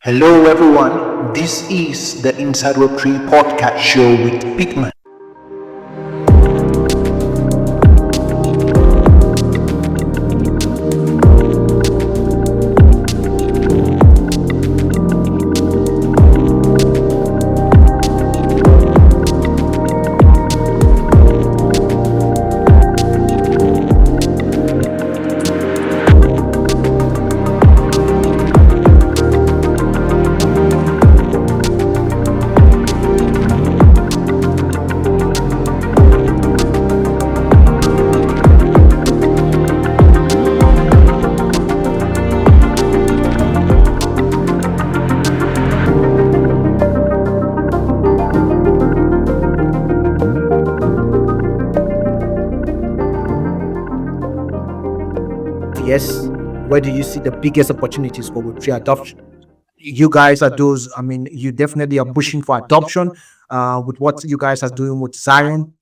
Hello, everyone. This is the Inside Web3 podcast show with Peakman. Yes, where do you see the biggest opportunities for Web3 adoption? You guys are those, you definitely are pushing for adoption with what you guys are doing with Zion,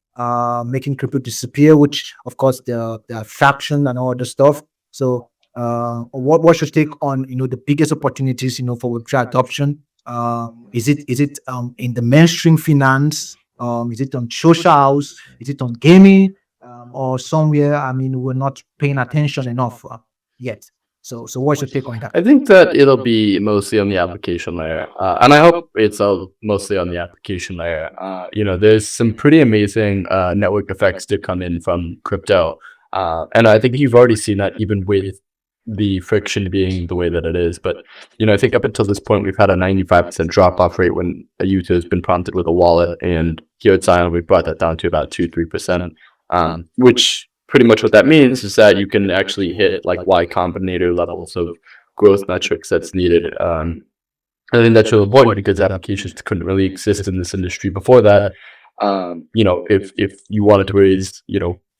making crypto disappear, which, of course, the faction and all the stuff. So, what's your take on, the biggest opportunities, for Web3 adoption? Is it in the mainstream finance? Is it on social house? Is it on gaming? Or somewhere, we're not paying attention enough yet. So what's your take on that? I think that it'll be mostly on the application layer, and I hope it's mostly on the application layer. There's some pretty amazing network effects to come in from crypto, and I think you've already seen that even with the friction being the way that it is. But I think up until this point, we've had a 95% drop-off rate when a user has been prompted with a wallet, and here at Zion, we've brought that down to about 2-3%, which pretty much what that means is that you can actually hit like Y Combinator levels of growth metrics that's needed. I think that's really important because applications couldn't really exist in this industry before that. If you wanted to raise,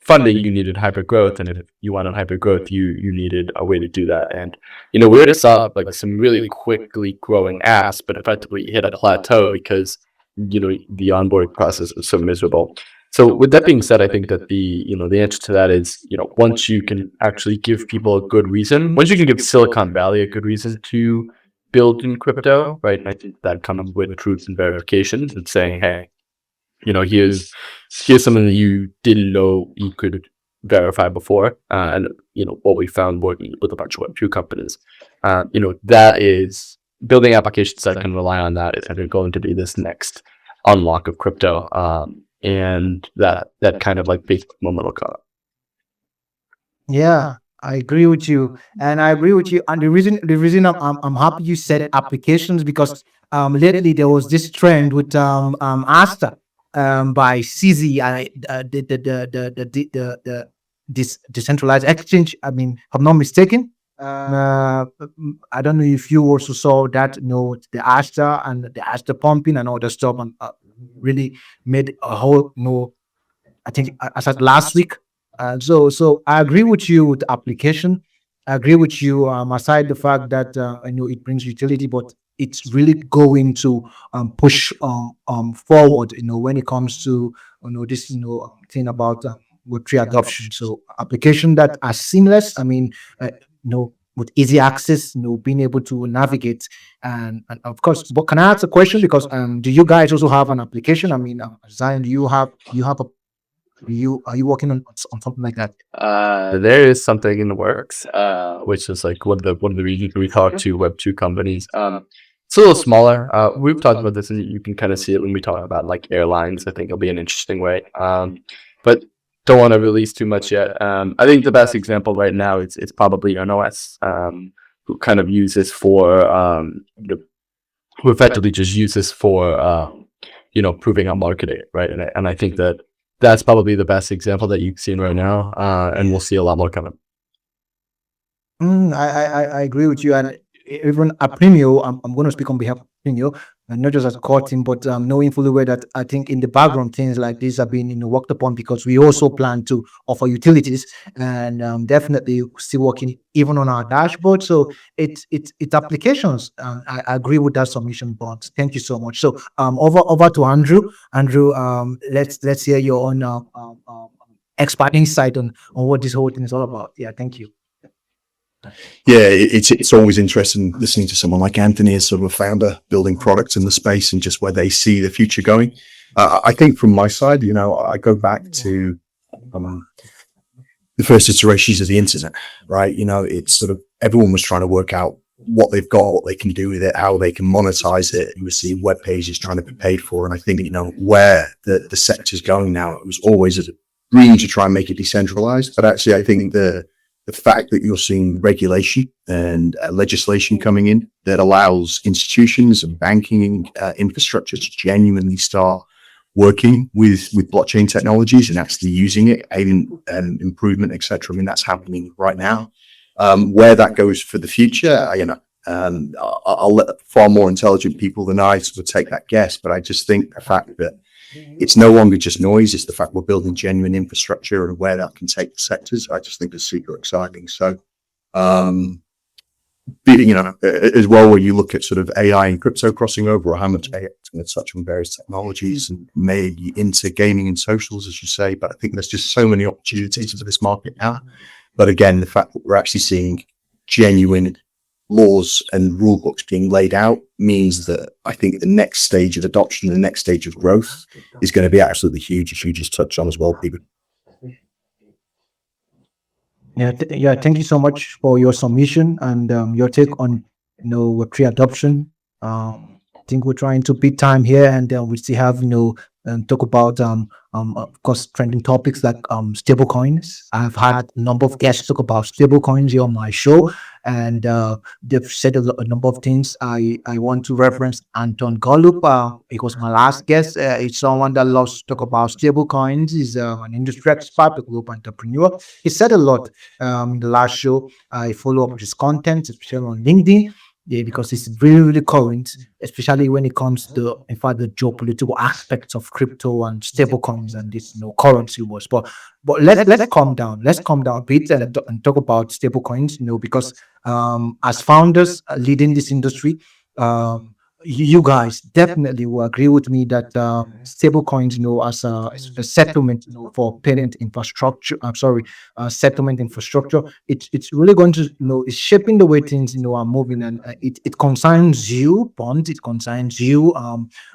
funding, you needed hyper growth, and if you wanted hyper growth, you needed a way to do that. And we already saw like some really quickly growing apps, but effectively hit a plateau because the onboarding process is so miserable. So with that being said, I think that the answer to that is, once you can actually give people a good reason, once you can give Silicon Valley a good reason to build in crypto, right? And I think that comes with proofs and verifications and saying, hey, here's something that you didn't know you could verify before. And what we found working with a bunch of Web2 companies, that is building applications that can rely on that is going to be this next unlock of crypto. And that kind of like basic moment will come. Yeah, I agree with you, and I agree with you. And the reason I'm happy you said applications because lately there was this trend with Asta by CZ and this decentralized exchange. If I'm not mistaken. I don't know if you also saw that. The Asta and the Asta pumping and all the stuff, and really made a whole. I think I said last week. So I agree with you with the application. I agree with you. Aside the fact that I know it brings utility, but it's really going to push forward. When it comes to this thing about Web3 adoption. So application that are seamless. With easy access. Being able to navigate and of course. But can I ask a question? Because do you guys also have an application? Zion, do you have a are you working on something like that? There is something in the works, which is like one of the reasons we talk to Web2 companies. It's a little smaller. We've talked about this, and you can kind of see it when we talk about like airlines. I think it'll be an interesting way, but don't want to release too much yet. I think the best example right now it's probably NOS, who kind of use this for who effectively just use this for proving out marketing, right? And I think that's probably the best example that you've seen right now, and we'll see a lot more coming. I agree with you, and even Apraemio, I'm going to speak on behalf of Apraemio, and not just as a core team, but knowing fully well that I think in the background things like this are being worked upon because we also plan to offer utilities and definitely still working even on our dashboard. So it's applications. I agree with that submission, but thank you so much. So over to Andrew. Andrew, let's hear your own expert insight on what this whole thing is all about. Yeah, thank you. Yeah, it's always interesting listening to someone like Anthony, as sort of a founder, building products in the space and just where they see the future going. I think from my side, I go back to um, the first iterations of the internet, right? It's sort of everyone was trying to work out what they've got, what they can do with it, how they can monetize it. You were seeing web pages trying to be paid for. And I think, where the sector's going now, it was always a dream to try and make it decentralized. But actually, I think the fact that you're seeing regulation and legislation coming in that allows institutions and banking infrastructure to genuinely start working with blockchain technologies and actually using it, aiding improvement, etc. I mean, that's happening right now. Where that goes for the future, I'll let far more intelligent people than I sort of take that guess. But I just think the fact that it's no longer just noise, it's the fact we're building genuine infrastructure and where that can take the sectors, I just think is super exciting. So, as well, where you look at sort of AI and crypto crossing over, or how much AI is going to touch on various technologies and maybe into gaming and socials, as you say. But I think there's just so many opportunities for this market now. But again, the fact that we're actually seeing genuine laws and rule books being laid out means that I think the next stage of adoption, the next stage of growth is going to be absolutely huge, as you just touched on as well, Peter. Yeah, yeah. Thank you so much for your submission and your take on Web3 adoption. I think we're trying to beat time here, and we still have talk about of course trending topics like stable coins. I've had a number of guests talk about stable coins here on my show, and they've said a number of things. I want to reference Anton Golub. He was my last guest. It's someone that loves to talk about stable coins. He's an industry expert, a global entrepreneur. He said a lot in the last show. I follow up his content, especially on LinkedIn. Yeah, because it's really, really current, especially when it comes to, in fact, the geopolitical aspects of crypto and stable coins and this, currency wars. But let's calm down. Let's calm down a bit and talk about stable coins, because as founders leading this industry, you guys definitely will agree with me that stable coins, as a settlement, for payment infrastructure. I'm sorry, settlement infrastructure. It's really going to, it's shaping the way things, are moving, and it concerns you, Bond. It concerns you,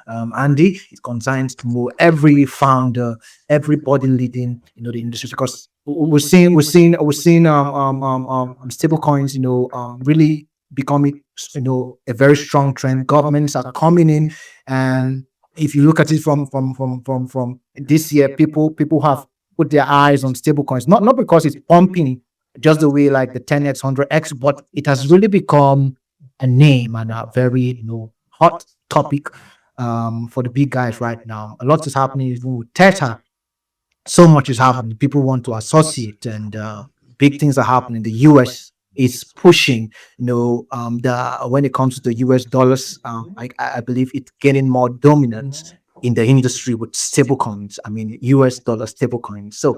Andy. It concerns every founder, everybody leading, the industry, because we're seeing stable coins, really becoming a very strong trend. Governments are coming in, and if you look at it from this year, people have put their eyes on stable coins, not because it's pumping just the way like the 10x 100x, but it has really become a name and a very hot topic for the big guys right now. A lot is happening even with Tether. So much is happening. People want to associate, and big things are happening. The US is pushing, the when it comes to the US dollars, I believe it's getting more dominance in the industry with stable coins. I mean, US dollar stable coins. So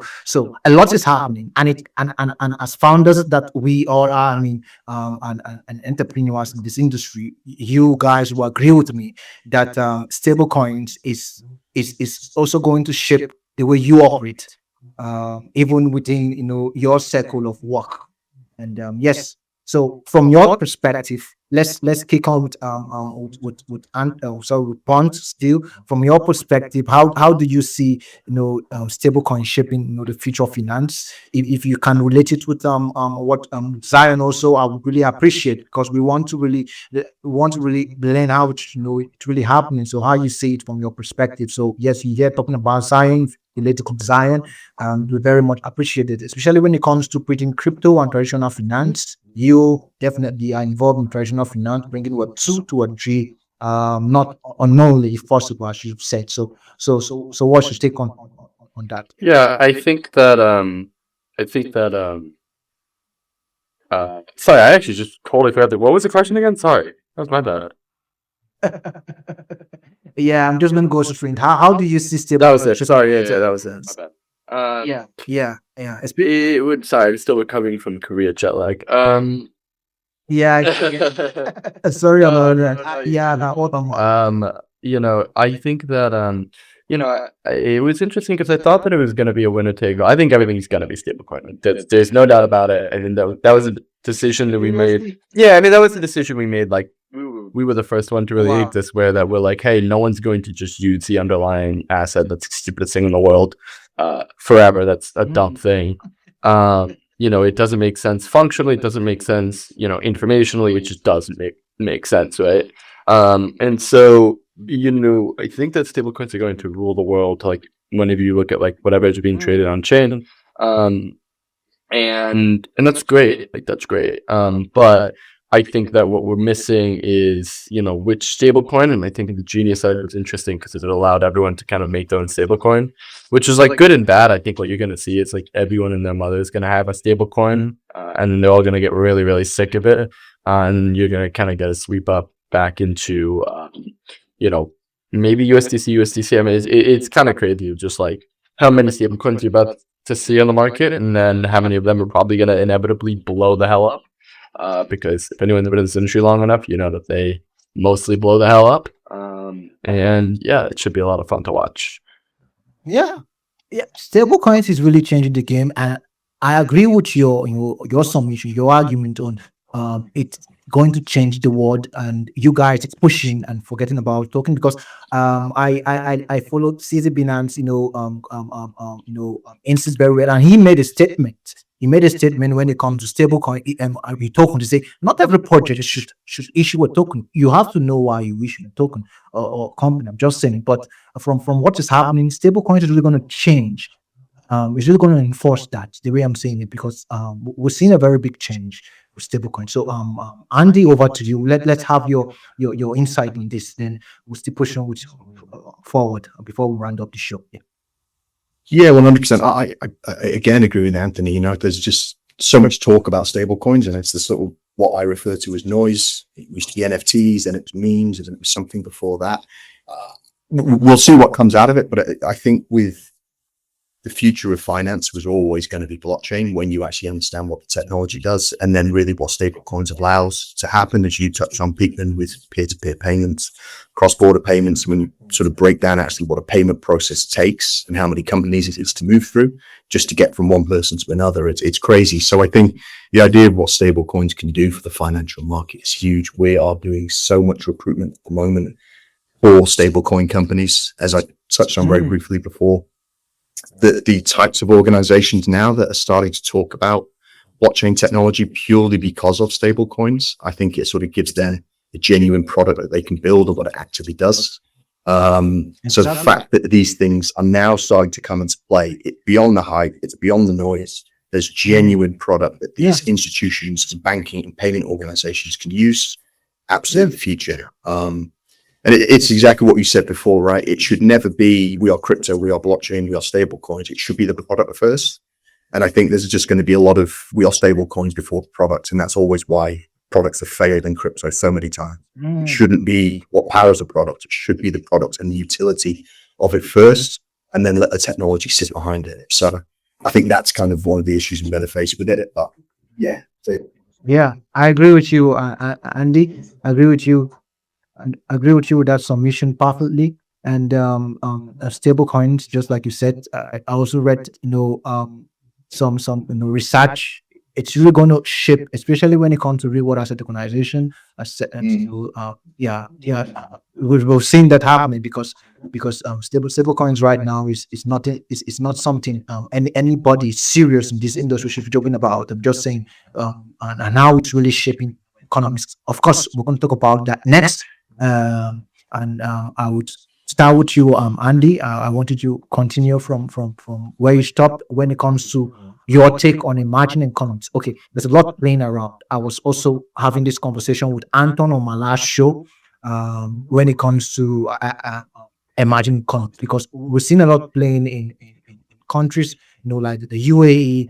a lot is happening, and and as founders that we all are, I mean, and entrepreneurs in this industry, you guys will agree with me that stable coins is also going to shape the way you operate, even within your circle of work. And yes, so from your perspective, let's kick on with Pont still. From your perspective, how do you see stable coin shaping the future of finance? If you can relate it with what Zion also, I would really appreciate, because we want to really learn how it's really happening. So how you see it from your perspective. So yes, you hear talking about Zion, related to Zion, and we very much appreciate it, especially when it comes to bridging crypto and traditional finance. You definitely are involved in traditional finance, bringing Web 2 to Web 3, not unknowingly, if possible, as you've said. So what's your take on that? Yeah, I think that sorry, I actually just totally forgot what was the question again? Sorry. That was my bad. Yeah, I'm just gonna go straight. How do you see stable? That was it. Sorry, yeah, that was it. My bad. Yeah. It would. Sorry, I'm still recovering from Korea jet lag. Yeah. Sorry about that. Yeah, that was I think that it was interesting because I thought that it was going to be a winner take all. I think everything's going to be stablecoin. There's no doubt about it. I think that was decision that we made. Yeah, I mean, that was the decision we made. Like, we were the first one to really Wow. make this, where that we're like, hey, no one's going to just use the underlying asset that's the stupidest thing in the world forever. That's a dumb thing. It doesn't make sense functionally. It doesn't make sense, informationally. It just doesn't make sense, right? And so, I think that stablecoins are going to rule the world. Like, whenever you look at like whatever is being traded on chain, and that's great. Like, that's great. But I think that what we're missing is, which stablecoin. And I think the Genius side was interesting because it allowed everyone to kind of make their own stablecoin, which is like good and bad. I think what you're going to see is like everyone and their mother is going to have a stablecoin, and they're all going to get really, really sick of it. And you're going to kind of get a sweep up back into, maybe USDC. I mean, it's kind of crazy, just like how many stablecoins you're about to see on the market, and then how many of them are probably going to inevitably blow the hell up. Because if anyone's been in this industry long enough, you know that they mostly blow the hell up. And yeah, it should be a lot of fun to watch. Yeah, yeah. Stable coins is really changing the game, and I agree with your submission, your argument on it's going to change the world, and you guys it's pushing and forgetting about talking because I followed CZ Binance, instance very well, and he made a statement. He made a statement when it comes to stablecoin token to say not every project should issue a token. You have to know why you issue a token or company. I'm just saying, but from what is happening, stablecoin is really going to change. It's really going to enforce that the way I'm saying it because we're seeing a very big change with stablecoin. So Andy, over to you. Let's have your insight in this. Then we'll still push on with forward before we round up the show. Yeah. Yeah, 100%. I again agree with Anthony. There's just so much talk about stable coins, and it's the sort of what I refer to as noise. It used to be NFTs, then it was memes, and it was something before that. We'll see what comes out of it, but I think with the future of finance was always going to be blockchain when you actually understand what the technology does, and then really what stable coins allows to happen, as you touched on, Peakman, with peer-to-peer payments, cross-border payments, when you sort of break down actually what a payment process takes and how many companies it is to move through just to get from one person to another. It's crazy. So I think the idea of what stable coins can do for the financial market is huge. We are doing so much recruitment at the moment for stablecoin companies, as I touched on very briefly before. The types of organizations now that are starting to talk about blockchain technology purely because of stable coins, I think it sort of gives them a genuine product that they can build and what it actually does. So the fact that these things are now starting to come into play, it's beyond the hype, it's beyond the noise. There's genuine product that these institutions, banking and payment organizations can use. Absolutely the future. And it's exactly what you said before, right? It should never be, we are crypto, we are blockchain, we are stable coins. It should be the product first. And I think there's just going to be a lot of, we are stable coins before the product. And that's always why products have failed in crypto so many times. It shouldn't be what powers a product. It should be the product and the utility of it first, and then let the technology sit behind it. So I think that's kind of one of the issues we're going to face with it. But yeah. Yeah, I agree with you, Andy. I agree with you. And agree with you with that submission perfectly. And stable coins, just like you said, I also read some research. It's really going to shape, especially when it comes to real world asset tokenization. We've seen that happening because stable coins right now is not something anybody serious in this industry should be joking about. I'm just saying, and how it's really shaping economics. Of course, we're going to talk about that next. And I would start with you, Andy. I wanted you to continue from where you stopped when it comes to your take on emerging economies. Okay, there's a lot playing around. I was also having this conversation with Anton on my last show when it comes to emerging economies, because we've seen a lot playing in countries, like the UAE,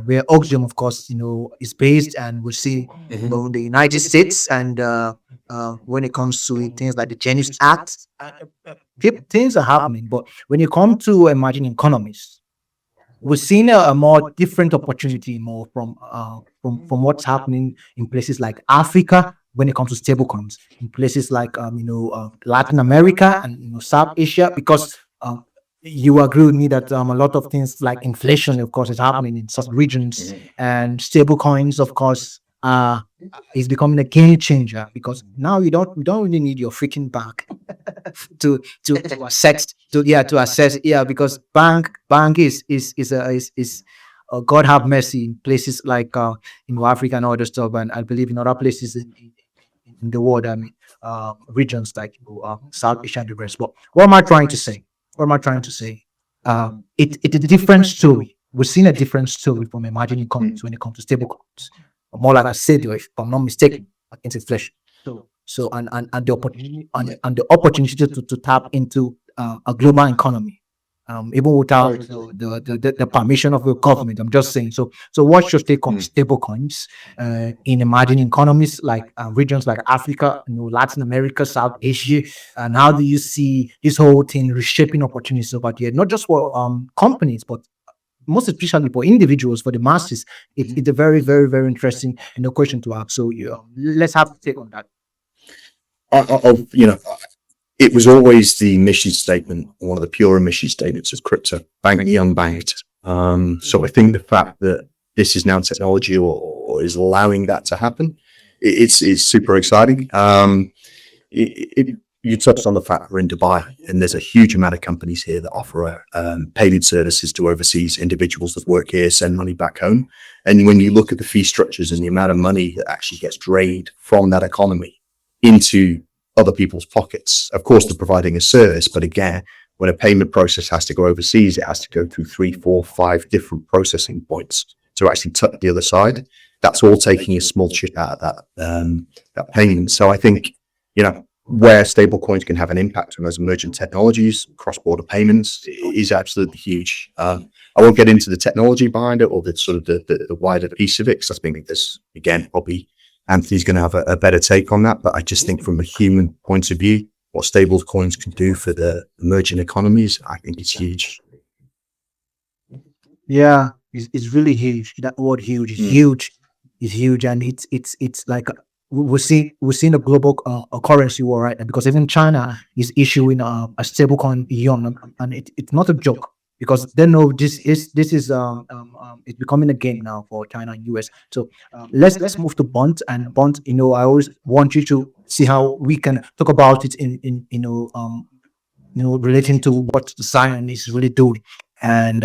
where Oxium, of course, is based, and we see the United States, and when it comes to things like the Genius Act, things are happening. But when you come to emerging economies, we're seeing a more different opportunity, more from what's happening in places like Africa when it comes to stablecoins, in places like Latin America and South Asia, because you agree with me that a lot of things like inflation, of course, is happening in such regions, and stable coins, of course, uh is becoming a game changer, because now you don't really need your freaking bank to assess, because bank is God have mercy in places like in Africa and other stuff, and I believe in other places in the world. I mean, regions like South Asia and the rest. But what am I trying to say? What am I trying to say? It's a different story. We've seen a different story from emerging economies when it comes to stable coins. More like I said, if I'm not mistaken, against inflation. So and the opportunity and the opportunity to tap into a global economy, even without the permission of the government. I'm just saying. So what's your take on stable coins in emerging economies like regions like Africa, Latin America, South Asia, and how do you see this whole thing reshaping opportunities over there, not just for companies, but most especially for individuals, for the masses? It's a very, very, very interesting question to ask. So let's have a take on that. You know, it was always the mission statement, one of the pure mission statements of crypto: bank the unbanked. So I think the fact that this is now technology or is allowing that to happen, it's super exciting. You touched on the fact we're in Dubai, and there's a huge amount of companies here that offer paid services to overseas individuals that work here, send money back home. And when you look at the fee structures and the amount of money that actually gets drained from that economy into other people's pockets, of course, they're providing a service, but again, when a payment process has to go overseas, it has to go through 3, 4, 5 different processing points to actually touch the other side. That's all taking a small chip out of that payment. So I think, where stablecoins can have an impact on those emerging technologies, cross-border payments, is absolutely huge. I won't get into the technology behind it or the sort of the wider piece of it, because I think this, again, probably Anthony's going to have a better take on that. But I just think from a human point of view, what stable coins can do for the emerging economies, I think it's huge. Yeah, it's really huge. That word huge is huge. It's huge, and it's like we're seeing a global a currency war, right? Because even China is issuing a stable coin yuan, and it's not a joke, because they know this is it's becoming a game now for China and US. So let's move to Bond. And Bond, I always want you to see how we can talk about it in relating to what Zion is really doing. And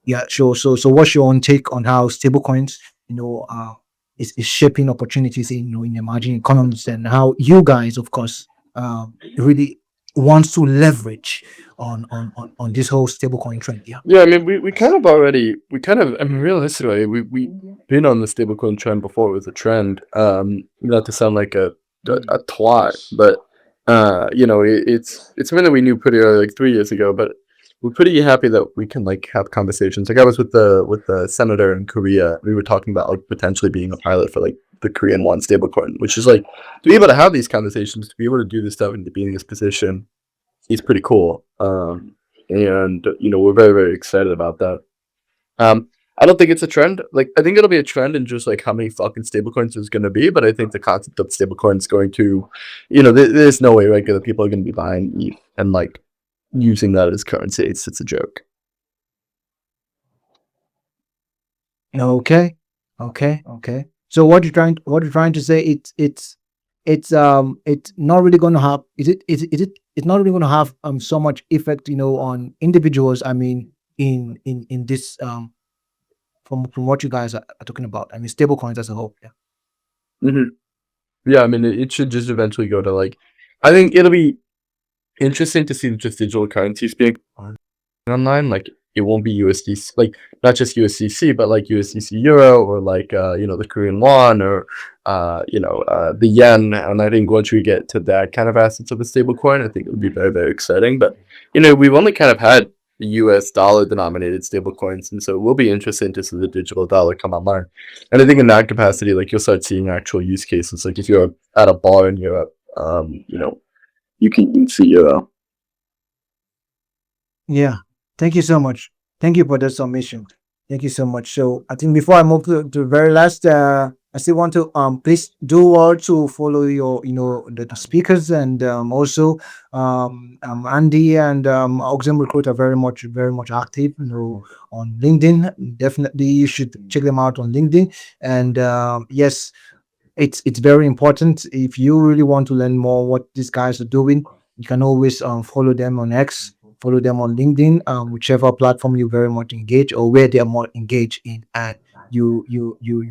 yeah, sure. So what's your own take on how stablecoins, is shaping opportunities in emerging economies, and how you guys, of course, really wants to leverage on this whole stablecoin trend? Yeah. Yeah, I mean, I mean, realistically, we've been on the stablecoin trend before it was a trend. Not to sound like a twat, but it's something that we knew pretty early, like 3 years ago. But we're pretty happy that we can like have conversations. Like I was with the senator in Korea. We were talking about like potentially being a pilot for like the Korean won stablecoin, which is like, to be able to have these conversations, to be able to do this stuff, and to be in this position is pretty cool. And we're very, very excited about that. I don't think it's a trend. Like, I think it'll be a trend in just like how many fucking stablecoins there's going to be. But I think the concept of stablecoins is going to, there's no way regular people are going to be buying ETH and like using that as currency. It's a joke. Okay. So what you're trying to say, it's not really going to have, it's not really going to have so much effect on individuals. I mean, in this from what you guys are talking about. I mean, stable coins as a whole. Yeah. Yeah, I mean, it should just eventually go to like, I think it'll be interesting to see just digital currencies being online. Like, it won't be USDC, like not just USDC, but like USDC Euro, or like the Korean won, or the yen. And I think once we get to that kind of assets of a stable coin, I think it would be very, very exciting. But we've only kind of had the US dollar denominated stable coins, and so it will be interesting to see the digital dollar come online. And I think in that capacity, like, you'll start seeing actual use cases. Like if you're at a bar in Europe, you can see Euro. Yeah. Thank you so much. Thank you for the submission. Thank you so much. So I think before I move to the very last I still want to please do well to follow your the speakers, and also Andy and Oxygen Recruit are very much active on LinkedIn. Definitely you should check them out on LinkedIn. And yes, it's very important. If you really want to learn more what these guys are doing, you can always follow them on X, follow them on LinkedIn, whichever platform you very much engage or where they are more engaged in, and you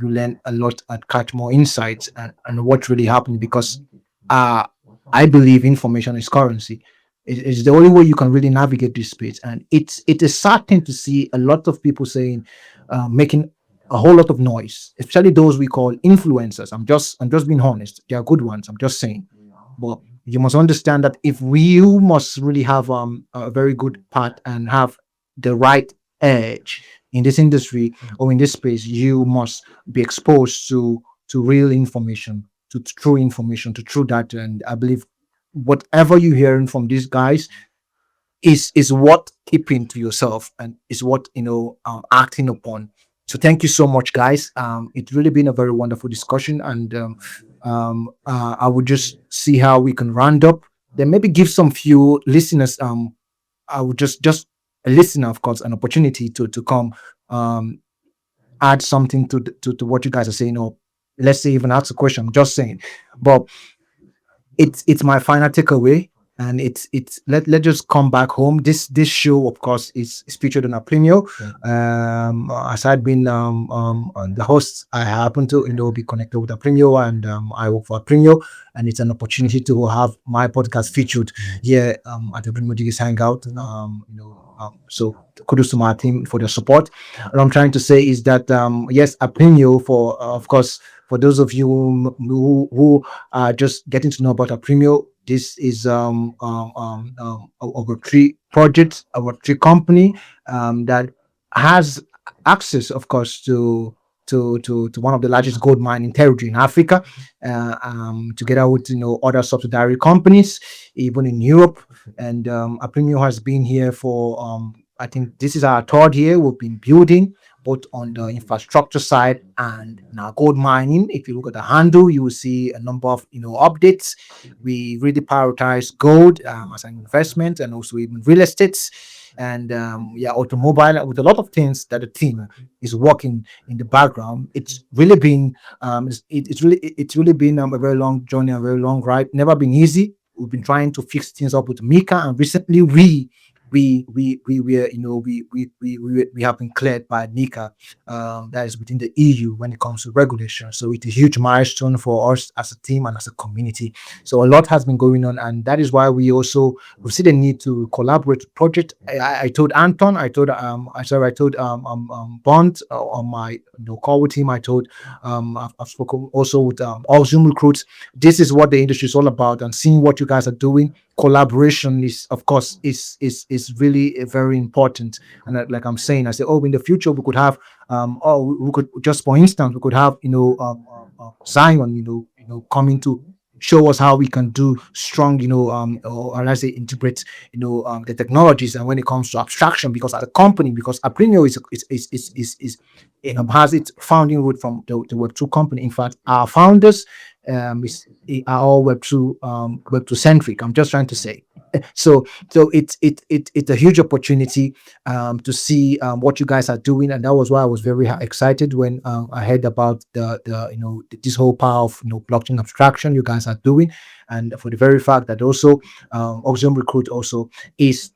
learn a lot and catch more insights and what really happened, because uh I believe information is currency. It's the only way you can really navigate this space, and it is certain to see a lot of people saying, making a whole lot of noise, especially those we call influencers. I'm just being honest. They are good ones. I'm just saying, but you must understand that if you must really have a very good part and have the right edge in this industry or in this space, you must be exposed to real information, to true information, to true data. And I believe whatever you're hearing from these guys is what keeping to yourself and is what acting upon. So thank you so much, guys. It's really been a very wonderful discussion, and I would just see how we can round up. Then maybe give some few listeners. I would just a listener, of course, an opportunity to come um add something to what you guys are saying, or let's say even ask a question. I'm just saying, but it's my final takeaway, and it's let's just come back home. This show, of course, is featured on Apraemio. Aside being on the host, I happen to be connected with Apraemio, and I work for Apraemio, and it's an opportunity to have my podcast featured here at the Apraemio Digis Hangout. So kudos to my team for their support. What I'm trying to say is that yes, Apraemio, for of course, for those of you who just getting to know about Apraemio, this is our three projects, our three company that has access, of course, to one of the largest gold mine in territory in Africa, together with other subsidiary companies, even in Europe. And Apraemio has been here for I think this is our third year. We've been building both on the infrastructure side and now gold mining. If you look at the handle, you will see a number of updates. We really prioritize gold as an investment, and also even real estates, and yeah, automobile, with a lot of things that the team is working in the background. It's really been it's really been a very long journey, a very long ride. Never been easy. We've been trying to fix things up with Mika, and recently we were we have been cleared by Nika, that is within the EU when it comes to regulation. So it's a huge milestone for us as a team and as a community. So a lot has been going on, and that is why we see the need to collaborate with project. I told Anton, I told Bond on my call with him. I told I've spoken also with all Zoom recruits. This is what the industry is all about, and seeing what you guys are doing. Collaboration is, of course, is really very important. And like I'm saying, I say, oh, in the future we could have we could, just for instance, we could have Zion coming to show us how we can do strong, or let's say integrate, the technologies. And when it comes to abstraction, because as a company, because Apraemio is has its founding root from the Web2 company. In fact, our founders are all Web2 centric. I'm just trying to say. So it's a huge opportunity to see what you guys are doing, and that was why I was very excited when I heard about the this whole power of blockchain abstraction you guys are doing, and for the very fact that also Oxium Recruit also is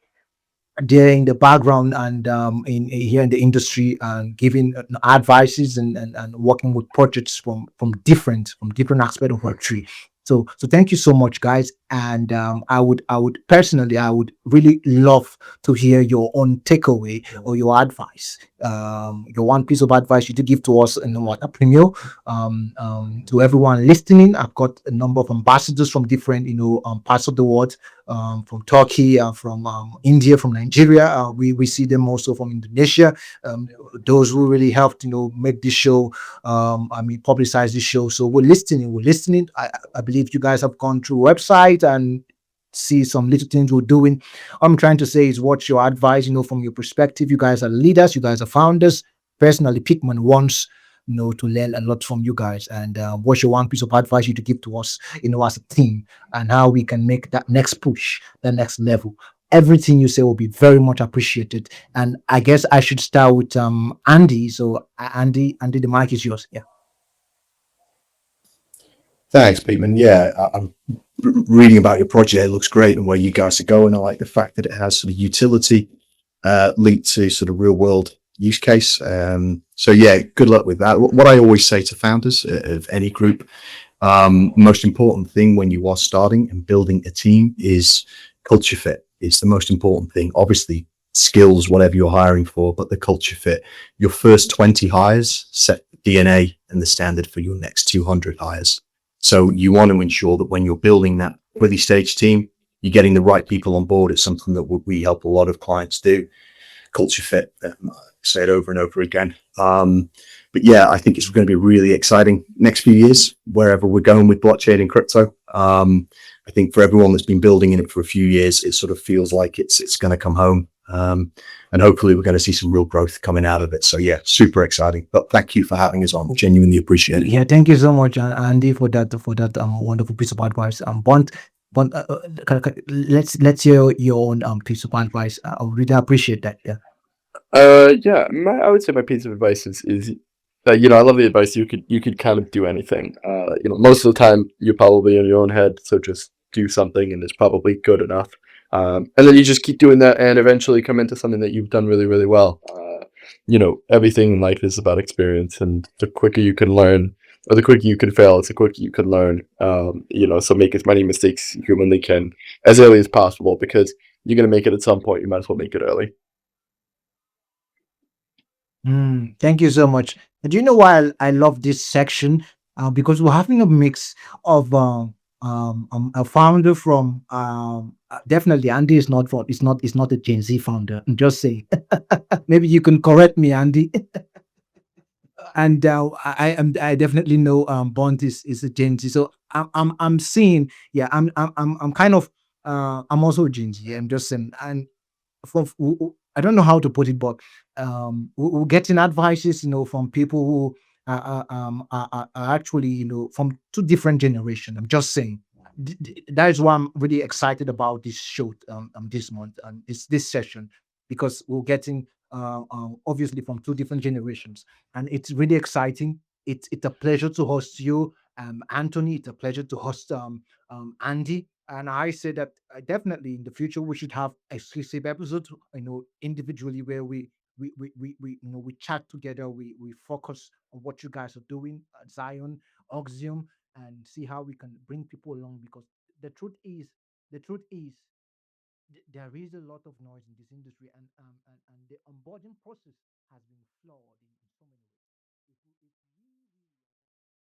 there in the background, and in here in the industry, and giving advices, and working with projects from different aspects of our tree. So thank you so much, guys. And I would personally, I would really love to hear your own takeaway or your advice, your one piece of advice you to give to us in what Premio, to everyone listening. I've got a number of ambassadors from different parts of the world, from Turkey, from India, from Nigeria. We see them also from Indonesia. Those who really helped make this show, publicize this show. So we're listening. I believe you guys have gone through website and see some little things we're doing. All I'm trying to say is, what's your advice? From your perspective, you guys are leaders, you guys are founders. Personally, Peakman once to learn a lot from you guys. And what's your one piece of advice you to give to us, as a team, and how we can make that next push, the next level? Everything you say will be very much appreciated. And I guess I should start with Andy. So Andy, the mic is yours. Yeah. Thanks, Peakman. Yeah, I'm reading about your project. It looks great and where you guys are going. I like the fact that it has sort of utility linked to sort of real world use case. So yeah, good luck with that. What I always say to founders of any group, most important thing when you are starting and building a team is culture fit. It's the most important thing. Obviously, skills, whatever you're hiring for, but the culture fit. Your first 20 hires set the DNA and the standard for your next 200 hires. So you want to ensure that when you're building that early stage team, you're getting the right people on board. It's something that we help a lot of clients do. Culture fit. Say it over and over again. But yeah, I think it's going to be really exciting next few years, wherever we're going with blockchain and crypto. I think for everyone that's been building in it for a few years, it sort of feels like it's going to come home. And hopefully we're going to see some real growth coming out of it. So yeah, super exciting. But thank you for having us on. Genuinely appreciate it. Yeah, thank you so much, Andy, for that wonderful piece of advice. Bond, let's hear your own piece of advice. I would really appreciate that. Yeah. Yeah, I would say my piece of advice is that I love the advice. You could kind of do anything. Most of the time you're probably in your own head, so just do something, and it's probably good enough. And then you just keep doing that, and eventually come into something that you've done really, really well. Everything in life is about experience, and the quicker you can learn, or the quicker you can fail, it's the quicker you can learn. So make as many mistakes you humanly can as early as possible, because you're gonna make it at some point. You might as well make it early. Thank you so much. And do you know why I love this section? Because we're having a mix of a founder from definitely Andy is not for it's not a Gen Z founder. I'm just saying. Maybe you can correct me, Andy. And I definitely know Bond is a Gen Z. So I'm seeing, yeah, I'm kind of I'm also a Gen Z. I'm just saying. And I don't know how to put it, but we're getting advices, from people who are actually, from two different generations. I'm just saying. That is why I'm really excited about this show this month and this session, because we're getting obviously from two different generations, and it's really exciting. It's a pleasure to host you, Anthony. It's a pleasure to host Andy. And I say that definitely in the future we should have exclusive episodes, individually, where we chat together, we focus on what you guys are doing at Zion, Oxium, and see how we can bring people along. Because the truth is, the truth is, there is a lot of noise in this industry, and the onboarding process has been flawed.